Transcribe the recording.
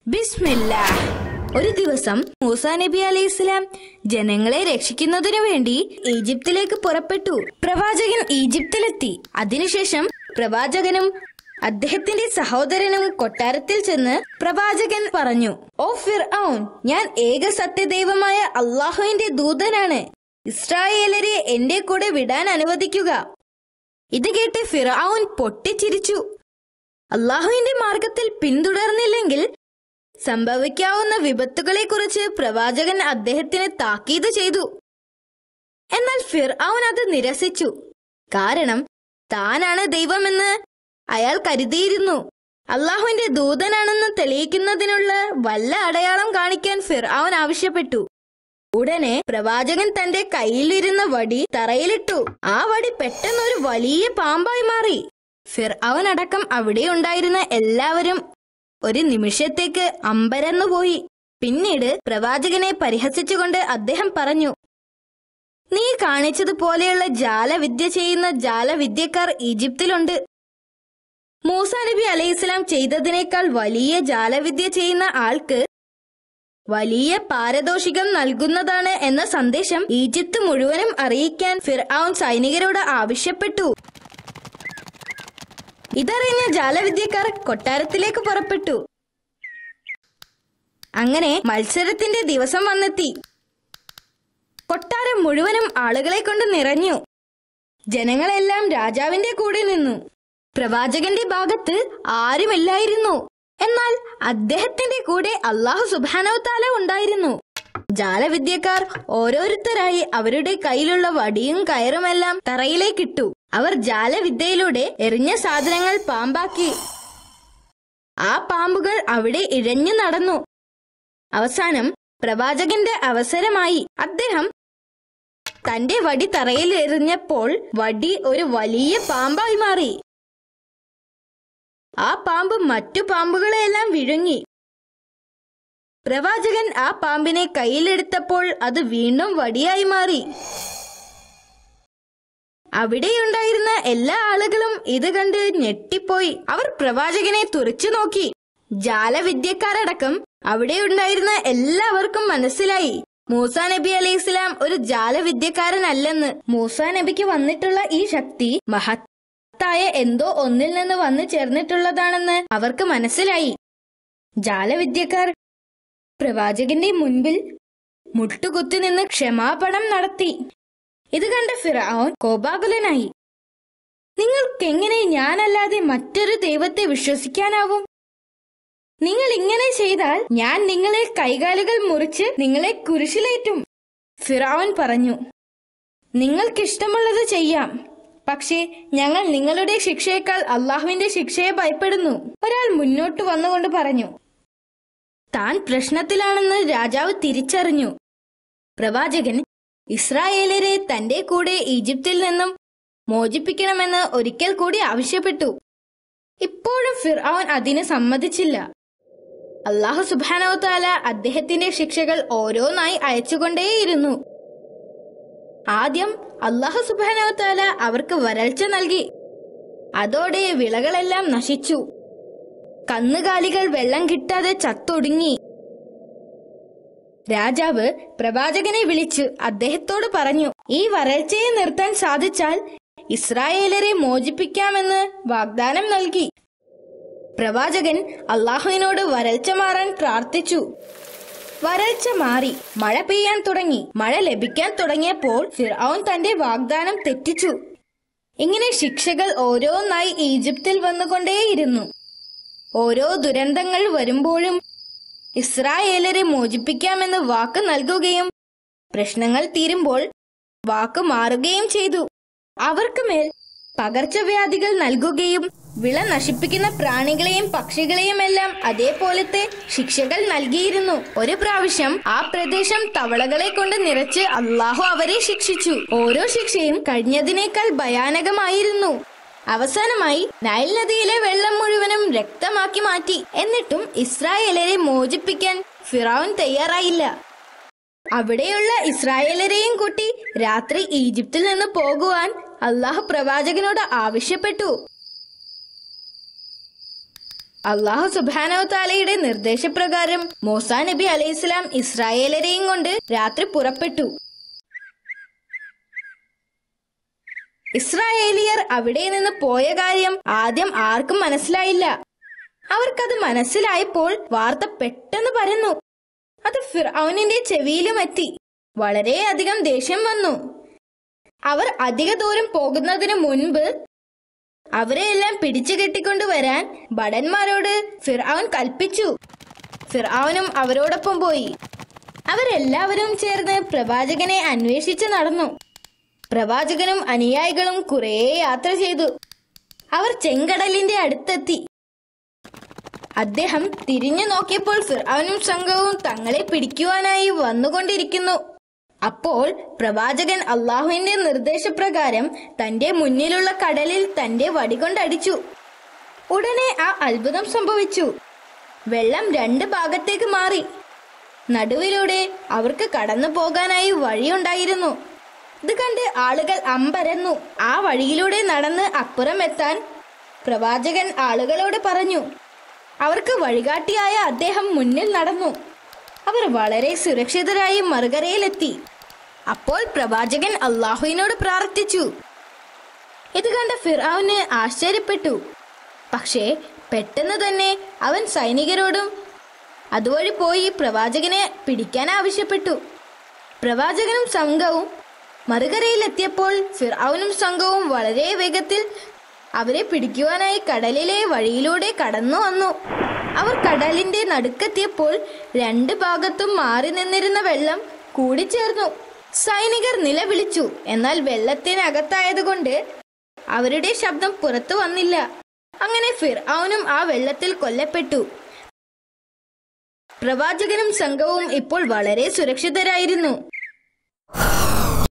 ബിസ്മില്ലാഹ്. ഒരു ദിവസം മൂസാ നബി അലൈഹിസ്സലാം ജനങ്ങളെ രക്ഷിക്കുന്നതിനു വേണ്ടി ഈജിപ്തിലേക്ക് പുറപ്പെട്ടു. പ്രവാചകൻ ഈജിപ്തിലെത്തി. അതിനുശേഷം പ്രവാചകനും അദ്ദേഹത്തിന്റെ സഹോദരനും കൊട്ടാരത്തിൽ ചെന്ന് പ്രവാചകൻ പറഞ്ഞു, "ഓ ഫിർഔൻ, ഞാൻ ഏക സത്യദൈവമായ അള്ളാഹുവിന്റെ ദൂതനാണ്. ഇസ്രായേലരെ എന്റെ കൂടെ വിടാൻ അനുവദിക്കുക." ഇത് കേട്ട് ഫിർഔൻ പൊട്ടിച്ചിരിച്ചു. അള്ളാഹുവിന്റെ മാർഗത്തിൽ പിന്തുടർന്നില്ലെങ്കിൽ സംഭവിക്കാവുന്ന വിപത്തുകളെക്കുറിച്ച് പ്രവാചകൻ അദ്ദേഹത്തിന് താക്കീത് ചെയ്തു. എന്നാൽ ഫിർഔൻ അത് നിരസിച്ചു. കാരണം താനാണ് ദൈവമെന്ന് അയാൾ കരുതിയിരുന്നു. അള്ളാഹുവിന്റെ ദൂതനാണെന്ന് തെളിയിക്കുന്നതിനുള്ള വല്ല അടയാളം കാണിക്കാൻ ഫിർഔൻ ആവശ്യപ്പെട്ടു. ഉടനെ പ്രവാചകൻ തന്റെ കയ്യിലിരുന്ന വടി തറയിലിട്ടു. ആ വടി പെട്ടെന്നൊരു വലിയ പാമ്പായി മാറി. ഫിർഔൻ അടക്കം അവിടെ ഉണ്ടായിരുന്ന എല്ലാവരും ഒരു നിമിഷത്തേക്ക് അമ്പരന്നുപോയി. പിന്നീട് പ്രവാചകനെ പരിഹസിച്ചുകൊണ്ട് അദ്ദേഹം പറഞ്ഞു, "നീ കാണിച്ചതുപോലെയുള്ള ജാലവിദ്യ ചെയ്യുന്ന ജാലവിദ്യക്കാർ ഈജിപ്തിലുണ്ട്. മൂസാ നബി അലൈഹിസ്സലാം ചെയ്തതിനേക്കാൾ വലിയ ജാലവിദ്യ ചെയ്യുന്ന ആൾക്ക് വലിയ പാരിതോഷികം നൽകുന്നതാണ് എന്ന സന്ദേശം ഈജിപ്ത് മുഴുവനും അറിയിക്കാൻ ഫിർഔൻ സൈനികരോട് ആവശ്യപ്പെട്ടു." ഇതറിഞ്ഞ ജാലവിദ്യക്കാർ കൊട്ടാരത്തിലേക്ക് പുറപ്പെട്ടു. അങ്ങനെ മത്സരത്തിന്റെ ദിവസം വന്നെത്തി. കൊട്ടാരം മുഴുവനും ആളുകളെ കൊണ്ട് നിറഞ്ഞു. ജനങ്ങളെല്ലാം രാജാവിന്റെ കൂടെ നിന്നു. പ്രവാചകന്റെ ഭാഗത്ത് ആരുമില്ലായിരുന്നു. എന്നാൽ അദ്ദേഹത്തിന്റെ കൂടെ അല്ലാഹു സുബ്ഹാനഹു തആല ഉണ്ടായിരുന്നു. ജാലവിദ്യക്കാർ ഓരോരുത്തരായി അവരുടെ കയ്യിലുള്ള വടിയും കയറുമെല്ലാം തറയിലേക്കിട്ടു. അവർ ജാലവിദ്യയിലൂടെ എറിഞ്ഞ സാധനങ്ങൾ പാമ്പാക്കി. ആ പാമ്പുകൾ അവിടെ ഇഴഞ്ഞു നടന്നു. അവസാനം പ്രവാചകന്റെ അവസരമായി. അദ്ദേഹം തന്റെ വടി തറയിൽ എറിഞ്ഞപ്പോൾ വടി ഒരു വലിയ പാമ്പായി മാറി. ആ പാമ്പ് മറ്റു പാമ്പുകളെല്ലാം വിഴുങ്ങി. പ്രവാചകൻ ആ പാമ്പിനെ കയ്യിലെടുത്തപ്പോൾ അത് വീണ്ടും വടിയായി മാറി. അവിടെയുണ്ടായിരുന്ന എല്ലാ ആളുകളും ഇത് കണ്ട് ഞെട്ടിപ്പോയി. അവർ പ്രവാചകനെ തുറിച്ചു നോക്കി. ജാലവിദ്യക്കാരടക്കം അവിടെയുണ്ടായിരുന്ന എല്ലാവർക്കും മനസ്സിലായി മൂസാ നബി അലൈഹിസ്സലാം ഒരു ജാലവിദ്യക്കാരനല്ലെന്ന്. മൂസാ നബിക്ക് വന്നിട്ടുള്ള ഈ ശക്തി മഹത്തായ എന്തോ ഒന്നിൽ നിന്ന് വന്നു ചേർന്നിട്ടുള്ളതാണെന്ന് അവർക്ക് മനസ്സിലായി. ജാലവിദ്യക്കാർ പ്രവാചകന്റെ മുൻപിൽ മുട്ടുകുത്തി നിന്ന് ക്ഷമാപണം നടത്തി. ഇത് കണ്ട ഫിർഔൻ കോപാകുലനായി. "നിങ്ങൾക്കെങ്ങനെ ഞാനല്ലാതെ മറ്റൊരു ദൈവത്തെ വിശ്വസിക്കാനാവും? നിങ്ങൾ ഇങ്ങനെ ചെയ്താൽ ഞാൻ നിങ്ങളെ കൈകാലുകൾ മുറിച്ച് നിങ്ങളെ കുരിശിലേറ്റും." ഫിർഔൻ പറഞ്ഞു, "നിങ്ങൾക്കിഷ്ടമുള്ളത് ചെയ്യാം. പക്ഷേ ഞങ്ങൾ നിങ്ങളുടെ ശിക്ഷയേക്കാൾ അള്ളാഹുവിന്റെ ശിക്ഷയെ ഭയപ്പെടുന്നു." ഒരാൾ മുന്നോട്ട് വന്നുകൊണ്ട് പറഞ്ഞു. താൻ പ്രശ്നത്തിലാണെന്ന് രാജാവ് തിരിച്ചറിഞ്ഞു. പ്രവാചകൻ ഇസ്രായേലരെ തന്റെ കൂടെ ഈജിപ്തിൽ നിന്നും മോചിപ്പിക്കണമെന്ന് ഒരിക്കൽ കൂടി ആവശ്യപ്പെട്ടു. ഇപ്പോഴും ഫിർഔൻ അതിന് സമ്മതിച്ചില്ല. അല്ലാഹു സുബ്ഹാനഹു തആല അദ്ദേഹത്തിന്റെ ശിക്ഷകൾ ഓരോന്നായി അയച്ചുകൊണ്ടേയിരുന്നു. ആദ്യം അല്ലാഹു സുബ്ഹാനഹു തആല അവർക്ക് വരൾച്ച നൽകി. അതോടെ വിളകളെല്ലാം നശിച്ചു. കന്നുകാലികൾ വെള്ളം കിട്ടാതെ ചത്തൊടുങ്ങി. രാജാവ് പ്രവാചകനെ വിളിച്ച് അദ്ദേഹത്തോട് പറഞ്ഞു, "ഈ വരൾച്ചയെ നിർത്താൻ സാധിച്ചാൽ ഇസ്രായേലരെ മോചിപ്പിക്കാമെന്ന് വാഗ്ദാനം നൽകി." പ്രവാചകൻ അള്ളാഹുവിനോട് വരൾച്ച മാറാൻ പ്രാർത്ഥിച്ചു. വരൾച്ച മാറി. മഴ പെയ്യാൻ തുടങ്ങി. മഴ ലഭിക്കാൻ തുടങ്ങിയപ്പോൾ ഫിർഔൻ തന്റെ വാഗ്ദാനം തെറ്റിച്ചു. ഇങ്ങനെ ശിക്ഷകൾ ഓരോന്നായി ഈജിപ്തിൽ വന്നുകൊണ്ടേയിരുന്നു. ഓരോ ദുരന്തങ്ങൾ വരുമ്പോഴും ഇസ്രായേലരെ മോചിപ്പിക്കാമെന്ന് വാക്ക് നൽകുകയും പ്രശ്നങ്ങൾ തീരുമ്പോൾ വാക്ക് മാറുകയും ചെയ്തു. അവർക്ക് മേൽ പകർച്ചവ്യാധികൾ നൽകുകയും വിള നശിപ്പിക്കുന്ന പ്രാണികളെയും പക്ഷികളെയും എല്ലാം അതേപോലത്തെ ശിക്ഷകൾ നൽകിയിരുന്നു. ഒരു പ്രാവശ്യം ആ പ്രദേശം തവളകളെ കൊണ്ട് നിറച്ച് അള്ളാഹു അവരെ ശിക്ഷിച്ചു. ഓരോ ശിക്ഷയും കഴിഞ്ഞതിനേക്കാൾ ഭയാനകമായിരുന്നു. അവസാനമായി നൈൽ നദിയിലെ വെള്ളം മുഴുവനും രക്തമാക്കി മാറ്റി. എന്നിട്ടും ഇസ്രായേലരെ മോചിപ്പിക്കാൻ ഫിറഔൻ തയ്യാറായില്ല. അവിടെയുള്ള ഇസ്രായേലരെയും കൂട്ടി രാത്രി ഈജിപ്തിൽ നിന്ന് പോകുവാൻ അള്ളാഹു പ്രവാചകനോട് ആവശ്യപ്പെട്ടു. അള്ളാഹു സുബ്ഹാനഹു തആലയുടെ നിർദ്ദേശപ്രകാരം മൂസാ നബി അലൈഹിസ്സലാം ഇസ്രായേലരെയും കൊണ്ട് രാത്രി പുറപ്പെട്ടു. ഇസ്രായേലിയർ അവിടെ നിന്ന് പോയ കാര്യം ആദ്യം ആർക്കും മനസ്സിലായില്ല. അവർക്കത് മനസ്സിലായപ്പോൾ വാർത്ത പെട്ടെന്ന് പരന്നു. അത് ഫിർഔനിന്റെ ചെവിയിലും എത്തി. വളരെയധികം ദേഷ്യം വന്നു. അവർ അധിക ദൂരം പോകുന്നതിന് മുൻപ് അവരെയെല്ലാം പിടിച്ചു കെട്ടിക്കൊണ്ടുവരാൻ ഭടന്മാരോട് ഫിർഔൻ കൽപ്പിച്ചു. ഫിർഔനും അവരോടൊപ്പം പോയി. അവരെല്ലാവരും ചേർന്ന് പ്രവാചകനെ അന്വേഷിച്ച് നടന്നു. പ്രവാചകനും അനുയായികളും കുറേ യാത്ര ചെയ്തു. അവർ ചെങ്കടലിന്റെ അടുത്തെത്തി. അദ്ദേഹം തിരിഞ്ഞു നോക്കിയപ്പോൾ ഫിർഔനും സംഘവും തങ്ങളെ പിടിക്കുവാനായി വന്നുകൊണ്ടിരിക്കുന്നു. അപ്പോൾ പ്രവാചകൻ അള്ളാഹുവിന്റെ നിർദ്ദേശപ്രകാരം തന്റെ മുന്നിലുള്ള കടലിൽ തന്റെ വടികൊണ്ടടിച്ചു. ഉടനെ ആ അത്ഭുതം സംഭവിച്ചു. വെള്ളം 2 ഭാഗത്തേക്ക് മാറി. നടുവിലൂടെ അവർക്ക് കടന്നു പോകാനായി വഴിയുണ്ടായിരുന്നു. ഇത് കണ്ട് ആളുകൾ അമ്പരന്നു. ആ വഴിയിലൂടെ നടന്ന് അപ്പുറം എത്താൻ പ്രവാചകൻ ആളുകളോട് പറഞ്ഞു. അവർക്ക് വഴികാട്ടിയായ അദ്ദേഹം മുന്നിൽ നടന്നു. അവർ വളരെ സുരക്ഷിതരായി മറുകരയിലെത്തി. അപ്പോൾ പ്രവാചകൻ അള്ളാഹുവിനോട് പ്രാർത്ഥിച്ചു. ഇത് കണ്ട ഫിർഔന് ആശ്ചര്യപ്പെട്ടു. പക്ഷേ പെട്ടെന്ന് തന്നെ അവൻ സൈനികരോടും അതുവഴി പോയി പ്രവാചകനെ പിടിക്കാൻ ആവശ്യപ്പെട്ടു. പ്രവാചകനും സംഘവും മറുകരയിലെത്തിയപ്പോൾ ഫിർഔനും സംഘവും വളരെ വേഗത്തിൽ അവരെ പിടിക്കുവാനായി കടലിലെ വഴിയിലൂടെ കടന്നു വന്നു. അവർ കടലിന്റെ നടുക്കെത്തിയപ്പോൾ 2 ഭാഗത്തും മാറി നിന്നിരുന്ന വെള്ളം കൂടിച്ചേർന്നു. സൈനികർ നിലവിളിച്ചു. എന്നാൽ വെള്ളത്തിനകത്തായതുകൊണ്ട് അവരുടെ ശബ്ദം പുറത്തു വന്നില്ല. അങ്ങനെ ഫിർഔനും ആ വെള്ളത്തിൽ കൊല്ലപ്പെട്ടു. പ്രവാചകനും സംഘവും ഇപ്പോൾ വളരെ സുരക്ഷിതരായിരുന്നു.